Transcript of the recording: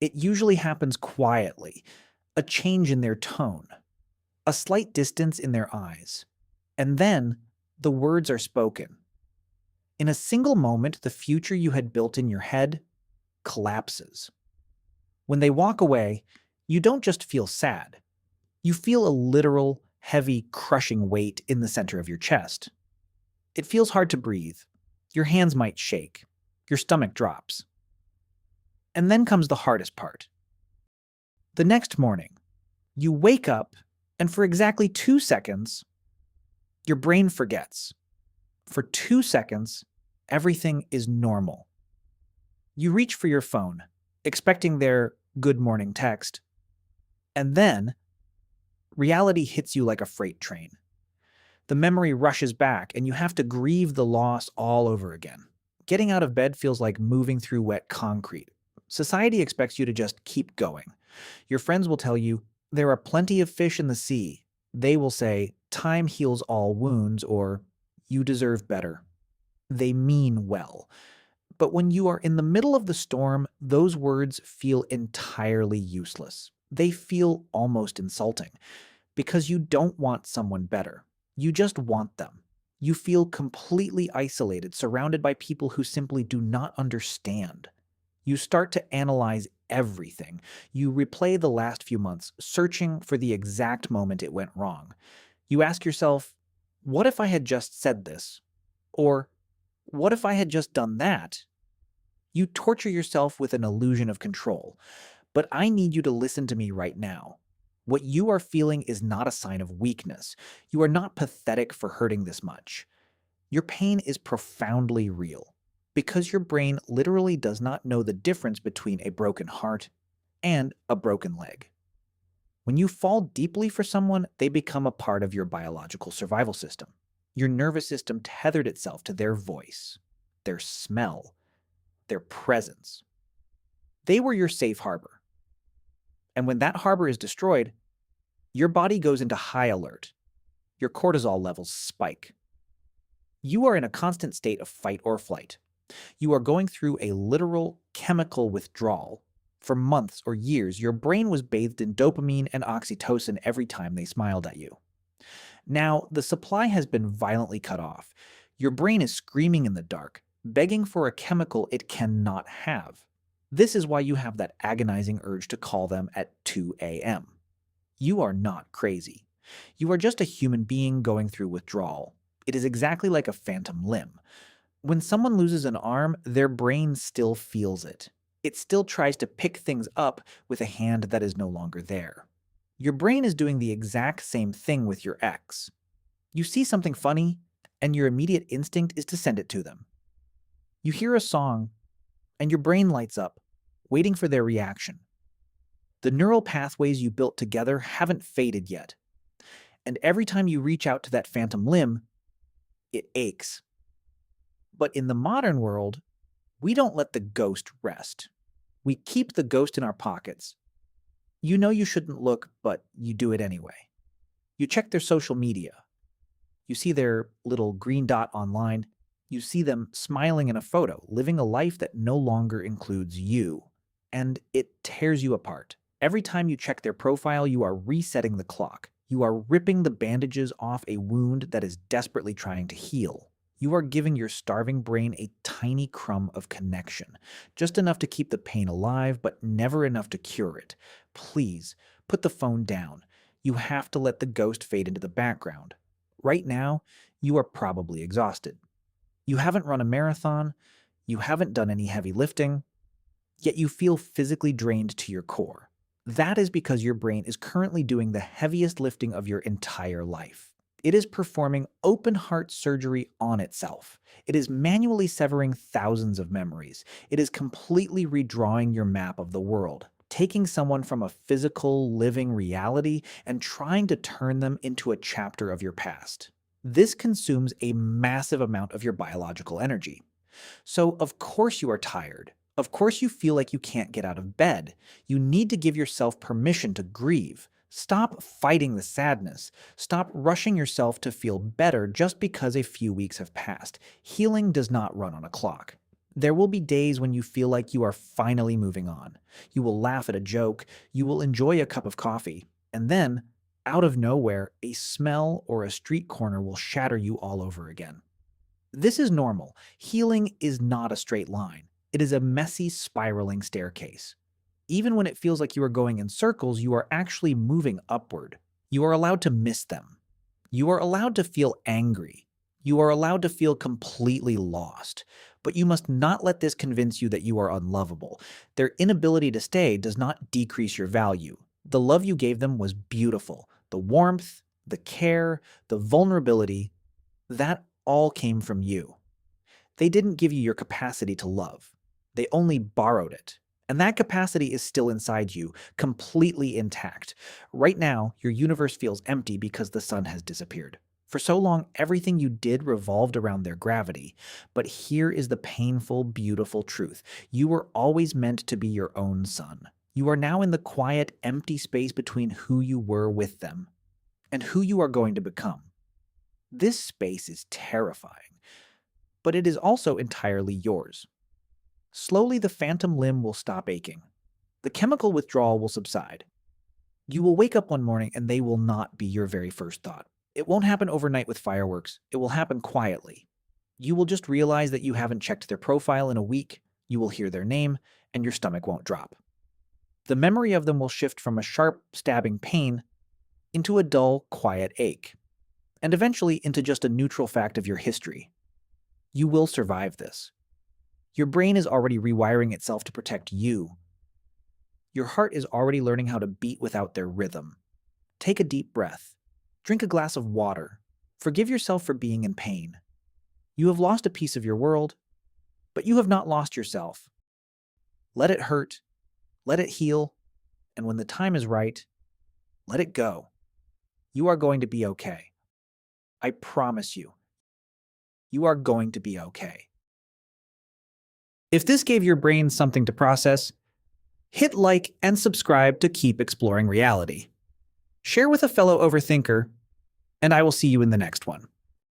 It usually happens quietly, a change in their tone, a slight distance in their eyes, and then the words are spoken. In a single moment, the future you had built in your head collapses. When they walk away, you don't just feel sad. You feel a literal, heavy, crushing weight in the center of your chest. It feels hard to breathe. Your hands might shake. Your stomach drops. And then comes the hardest part. The next morning, you wake up, and for exactly 2 seconds, your brain forgets. For 2 seconds, everything is normal. You reach for your phone, expecting their good morning text, and then reality hits you like a freight train. The memory rushes back, and you have to grieve the loss all over again. Getting out of bed feels like moving through wet concrete. Society expects you to just keep going. Your friends will tell you, there are plenty of fish in the sea. They will say, time heals all wounds, or you deserve better. They mean well. But when you are in the middle of the storm, those words feel entirely useless. They feel almost insulting, because you don't want someone better. You just want them. You feel completely isolated, surrounded by people who simply do not understand. You start to analyze everything. You replay the last few months, searching for the exact moment it went wrong. You ask yourself, what if I had just said this? Or, what if I had just done that? You torture yourself with an illusion of control. But I need you to listen to me right now. What you are feeling is not a sign of weakness. You are not pathetic for hurting this much. Your pain is profoundly real, because your brain literally does not know the difference between a broken heart and a broken leg. When you fall deeply for someone, they become a part of your biological survival system. Your nervous system tethered itself to their voice, their smell, their presence. They were your safe harbor. And when that harbor is destroyed, your body goes into high alert. Your cortisol levels spike. You are in a constant state of fight or flight. You are going through a literal chemical withdrawal. For months or years, your brain was bathed in dopamine and oxytocin every time they smiled at you. Now, the supply has been violently cut off. Your brain is screaming in the dark, begging for a chemical it cannot have. This is why you have that agonizing urge to call them at 2 a.m. You are not crazy. You are just a human being going through withdrawal. It is exactly like a phantom limb. When someone loses an arm, their brain still feels it. It still tries to pick things up with a hand that is no longer there. Your brain is doing the exact same thing with your ex. You see something funny, and your immediate instinct is to send it to them. You hear a song, and your brain lights up, waiting for their reaction. The neural pathways you built together haven't faded yet. And every time you reach out to that phantom limb, it aches. But in the modern world, we don't let the ghost rest. We keep the ghost in our pockets. You know you shouldn't look, but you do it anyway. You check their social media. You see their little green dot online. You see them smiling in a photo, living a life that no longer includes you. And it tears you apart. Every time you check their profile, you are resetting the clock. You are ripping the bandages off a wound that is desperately trying to heal. You are giving your starving brain a tiny crumb of connection, just enough to keep the pain alive, but never enough to cure it. Please, put the phone down. You have to let the ghost fade into the background. Right now, you are probably exhausted. You haven't run a marathon, you haven't done any heavy lifting, yet you feel physically drained to your core. That is because your brain is currently doing the heaviest lifting of your entire life. It is performing open heart surgery on itself. It is manually severing thousands of memories. It is completely redrawing your map of the world, taking someone from a physical, living reality and trying to turn them into a chapter of your past. This consumes a massive amount of your biological energy. So, of course you are tired. Of course you feel like you can't get out of bed. You need to give yourself permission to grieve. Stop fighting the sadness. Stop rushing yourself to feel better just because a few weeks have passed. Healing does not run on a clock. There will be days when you feel like you are finally moving on. You will laugh at a joke, you will enjoy a cup of coffee, and then, out of nowhere, a smell or a street corner will shatter you all over again. This is normal. Healing is not a straight line. It is a messy, spiraling staircase. Even when it feels like you are going in circles, you are actually moving upward. You are allowed to miss them. You are allowed to feel angry. You are allowed to feel completely lost. But you must not let this convince you that you are unlovable. Their inability to stay does not decrease your value. The love you gave them was beautiful. The warmth, the care, the vulnerability, that all came from you. They didn't give you your capacity to love. They only borrowed it. And that capacity is still inside you, completely intact. Right now, your universe feels empty because the sun has disappeared. For so long, everything you did revolved around their gravity. But here is the painful, beautiful truth. You were always meant to be your own sun. You are now in the quiet, empty space between who you were with them and who you are going to become. This space is terrifying, but it is also entirely yours. Slowly, the phantom limb will stop aching. The chemical withdrawal will subside. You will wake up one morning and they will not be your very first thought. It won't happen overnight with fireworks. It will happen quietly. You will just realize that you haven't checked their profile in a week, you will hear their name, and your stomach won't drop. The memory of them will shift from a sharp, stabbing pain into a dull, quiet ache, and eventually into just a neutral fact of your history. You will survive this. Your brain is already rewiring itself to protect you. Your heart is already learning how to beat without their rhythm. Take a deep breath. Drink a glass of water. Forgive yourself for being in pain. You have lost a piece of your world, but you have not lost yourself. Let it hurt. Let it heal. And when the time is right, let it go. You are going to be okay. I promise you. You are going to be okay. If this gave your brain something to process, hit like and subscribe to keep exploring reality. Share with a fellow overthinker, and I will see you in the next one.